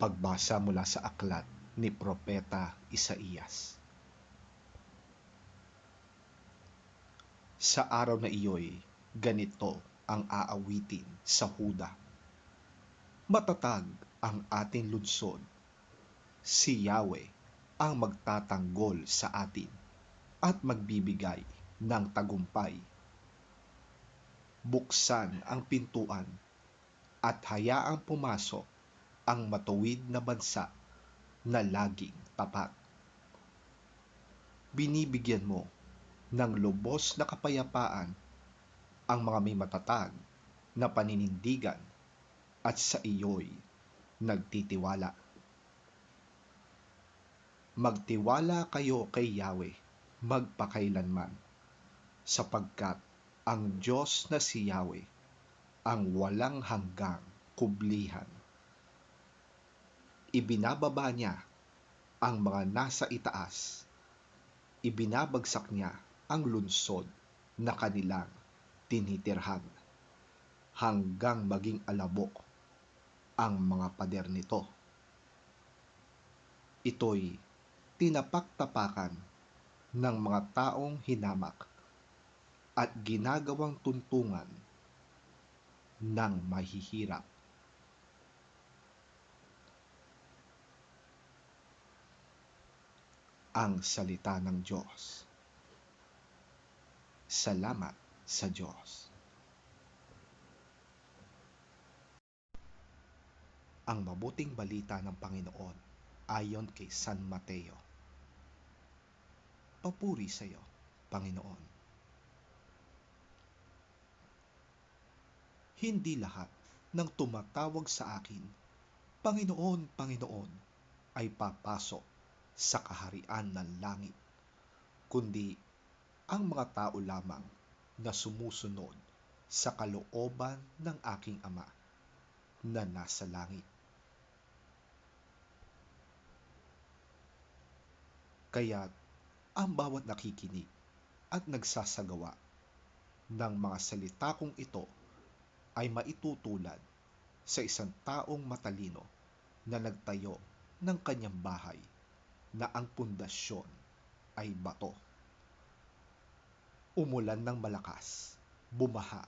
Pagbasa mula sa aklat ni Propeta Isaías. Sa araw na iyo'y ganito ang aawitin sa Huda. Matatag ang ating lungsod. Si Yahweh ang magtatanggol sa atin at magbibigay ng tagumpay. Buksan ang pintuan at hayaang pumasok ang matuwid na bansa na laging tapat. Binibigyan mo ng lubos na kapayapaan ang mga may matatag na paninindigan at sa iyo'y nagtitiwala. Magtiwala kayo kay Yahweh magpakailanman, sapagkat ang Diyos na si Yahweh ang walang hanggang kublihan. Ibinababa niya ang mga nasa itaas, ibinabagsak niya ang lungsod na kanilang tinitirhan, hanggang maging alabok ang mga pader nito. Ito'y tinapak-tapakan ng mga taong hinamak at ginagawang tuntungan ng mahihirap. Ang salita ng Diyos. Salamat sa Diyos. Ang mabuting balita ng Panginoon ayon kay San Mateo. Papuri sa iyo, Panginoon. Hindi lahat ng tumatawag sa akin, Panginoon, Panginoon, ay papasok sa kaharian ng langit, kundi ang mga tao lamang na sumusunod sa kalooban ng aking Ama na nasa langit. Kaya't ang bawat nakikinig at nagsasagawa ng mga salita kong ito ay maitutulad sa isang taong matalino na nagtayo ng kanyang bahay na ang pundasyon ay bato. Umulan ng malakas, bumaha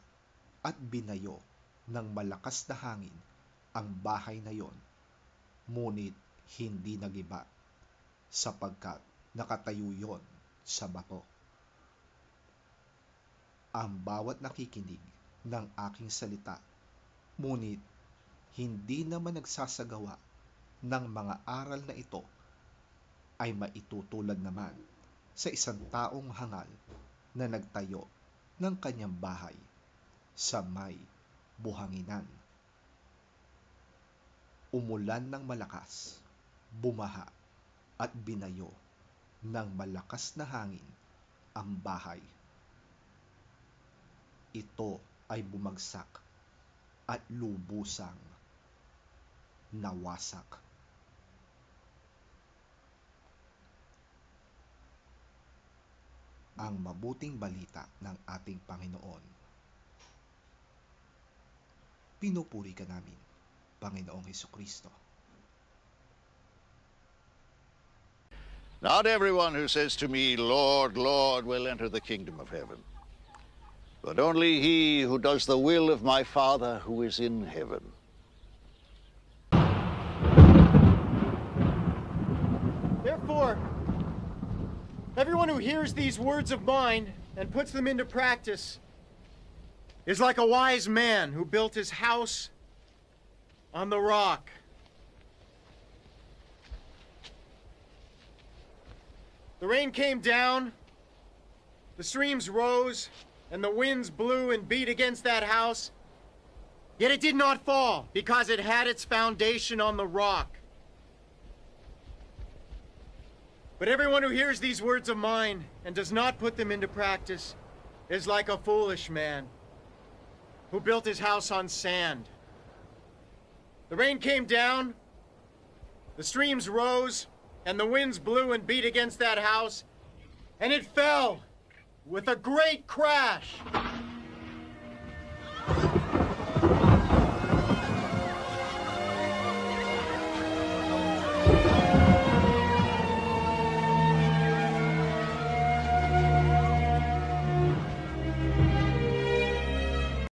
at binayo ng malakas na hangin ang bahay na yon, ngunit hindi nagiba sapagkat nakatayo yon sa bato. Ang bawat nakikinig ng aking salita, ngunit hindi naman nagsasagawa ng mga aral na ito, ay maitutulad naman sa isang taong hangal na nagtayo ng kanyang bahay sa may buhanginan. Umulan ng malakas, bumaha at binayo ng malakas na hangin ang bahay. Ito ay bumagsak at lubusang nawasak. Ang mabuting balita ng ating Panginoon. Pinupuri ka namin, Panginoong Hesukristo. Not everyone who says to me, Lord, Lord, will enter the kingdom of heaven, but only he who does the will of my Father who is in heaven. Therefore, everyone who hears these words of mine and puts them into practice is like a wise man who built his house on the rock. The rain came down, the streams rose, and the winds blew and beat against that house. Yet it did not fall, because it had its foundation on the rock. But everyone who hears these words of mine and does not put them into practice is like a foolish man who built his house on sand. The rain came down, the streams rose, and the winds blew and beat against that house, and it fell with a great crash.